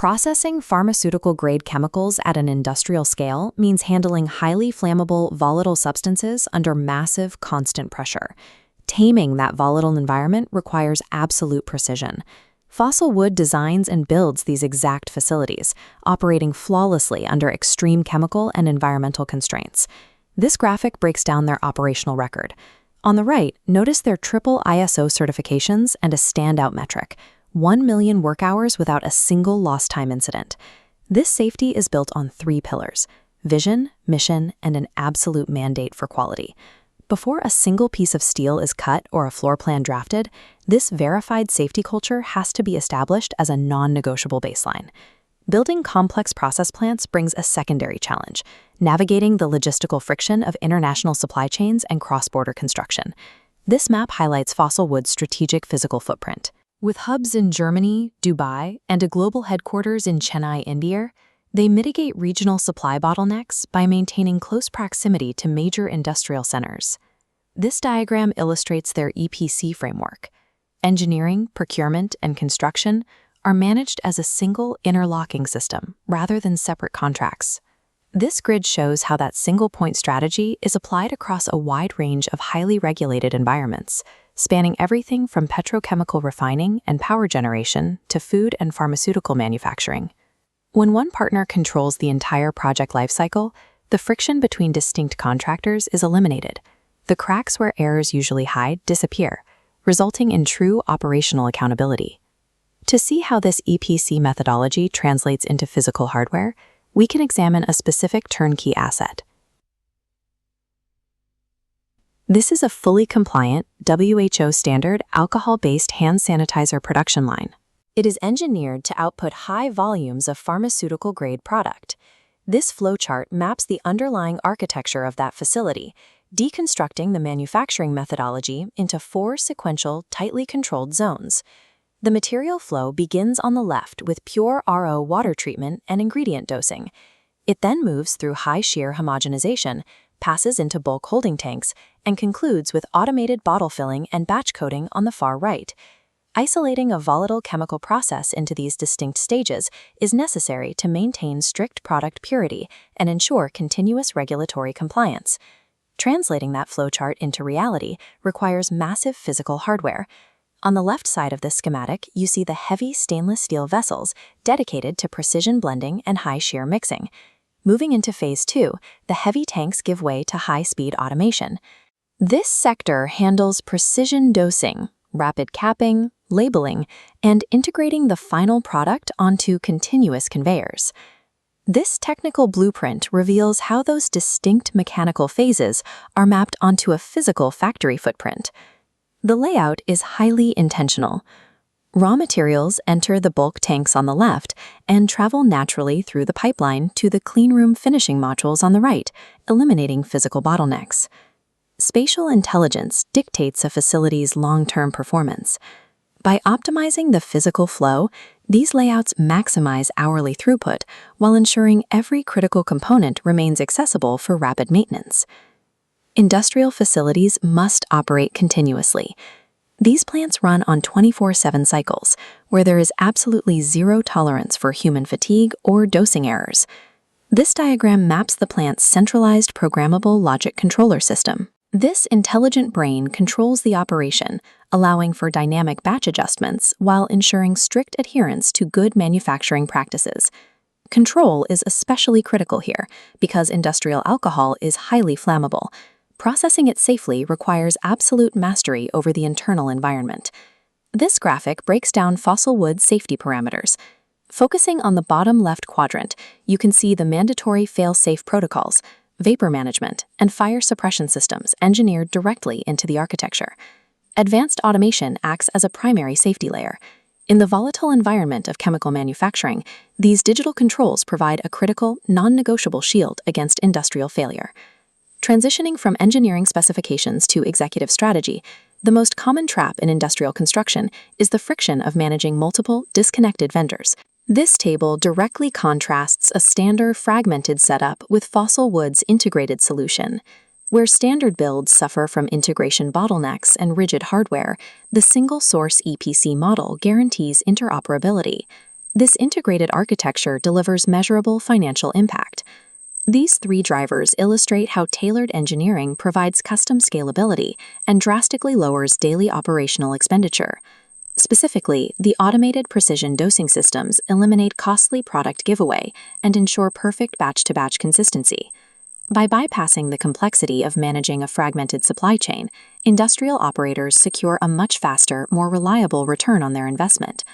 Processing pharmaceutical-grade chemicals at an industrial scale means handling highly flammable, volatile substances under massive, constant pressure. Taming that volatile environment requires absolute precision. Fossil Wood designs and builds these exact facilities, operating flawlessly under extreme chemical and environmental constraints. This graphic breaks down their operational record. On the right, notice their triple ISO certifications and a standout metric: 1 million work hours without a single lost time incident. This safety is built on 3 pillars: vision, mission, and an absolute mandate for quality. Before a single piece of steel is cut or a floor plan drafted, this verified safety culture has to be established as a non-negotiable baseline. Building complex process plants brings a secondary challenge: navigating the logistical friction of international supply chains and cross-border construction. This map highlights Fossil Wood's strategic physical footprint. With hubs in Germany, Dubai, and a global headquarters in Chennai, India, they mitigate regional supply bottlenecks by maintaining close proximity to major industrial centers. This diagram illustrates their EPC framework. Engineering, procurement, and construction are managed as a single interlocking system rather than separate contracts. This grid shows how that single-point strategy is applied across a wide range of highly regulated environments, spanning everything from petrochemical refining and power generation to food and pharmaceutical manufacturing. When one partner controls the entire project lifecycle, the friction between distinct contractors is eliminated. The cracks where errors usually hide disappear, resulting in true operational accountability. To see how this EPC methodology translates into physical hardware, we can examine a specific turnkey asset. This is a fully compliant, WHO standard alcohol-based hand sanitizer production line. It is engineered to output high volumes of pharmaceutical-grade product. This flowchart maps the underlying architecture of that facility, deconstructing the manufacturing methodology into 4 sequential, tightly controlled zones. The material flow begins on the left with pure RO water treatment and ingredient dosing. It then moves through high-shear homogenization, passes into bulk holding tanks, and concludes with automated bottle filling and batch coating on the far right. Isolating a volatile chemical process into these distinct stages is necessary to maintain strict product purity and ensure continuous regulatory compliance. Translating that flowchart into reality requires massive physical hardware. On the left side of this schematic, you see the heavy stainless steel vessels dedicated to precision blending and high-shear mixing. Moving into Phase 2, the heavy tanks give way to high-speed automation. This sector handles precision dosing, rapid capping, labeling, and integrating the final product onto continuous conveyors. This technical blueprint reveals how those distinct mechanical phases are mapped onto a physical factory footprint. The layout is highly intentional. Raw materials enter the bulk tanks on the left and travel naturally through the pipeline to the cleanroom finishing modules on the right, eliminating physical bottlenecks. Spatial intelligence dictates a facility's long-term performance. By optimizing the physical flow, these layouts maximize hourly throughput while ensuring every critical component remains accessible for rapid maintenance. Industrial facilities must operate continuously. These plants run on 24/7 cycles, where there is absolutely zero tolerance for human fatigue or dosing errors. This diagram maps the plant's centralized programmable logic controller system. This intelligent brain controls the operation, allowing for dynamic batch adjustments while ensuring strict adherence to good manufacturing practices. Control is especially critical here because industrial alcohol is highly flammable. Processing it safely requires absolute mastery over the internal environment. This graphic breaks down Fossil Wood's safety parameters. Focusing on the bottom left quadrant, you can see the mandatory fail-safe protocols, vapor management, and fire suppression systems engineered directly into the architecture. Advanced automation acts as a primary safety layer. In the volatile environment of chemical manufacturing, these digital controls provide a critical, non-negotiable shield against industrial failure. Transitioning from engineering specifications to executive strategy, the most common trap in industrial construction is the friction of managing multiple, disconnected vendors. This table directly contrasts a standard fragmented setup with Fossil Wood's integrated solution. Where standard builds suffer from integration bottlenecks and rigid hardware, the single-source EPC model guarantees interoperability. This integrated architecture delivers measurable financial impact. These three drivers illustrate how tailored engineering provides custom scalability and drastically lowers daily operational expenditure. Specifically, the automated precision dosing systems eliminate costly product giveaway and ensure perfect batch-to-batch consistency. By bypassing the complexity of managing a fragmented supply chain, industrial operators secure a much faster, more reliable return on their investment.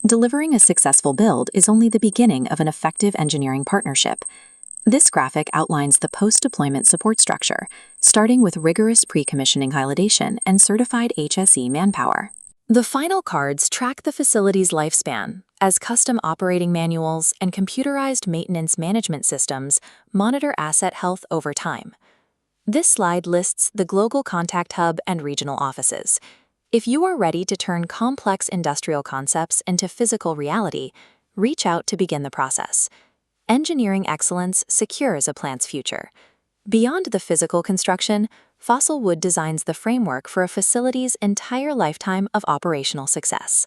Delivering a successful build is only the beginning of an effective engineering partnership. This graphic outlines the post-deployment support structure, starting with rigorous pre-commissioning validation and certified HSE manpower. The final cards track the facility's lifespan, as custom operating manuals and computerized maintenance management systems monitor asset health over time. This slide lists the global contact hub and regional offices. If you are ready to turn complex industrial concepts into physical reality, reach out to begin the process. Engineering excellence secures a plant's future. Beyond the physical construction, Fossil Wood designs the framework for a facility's entire lifetime of operational success.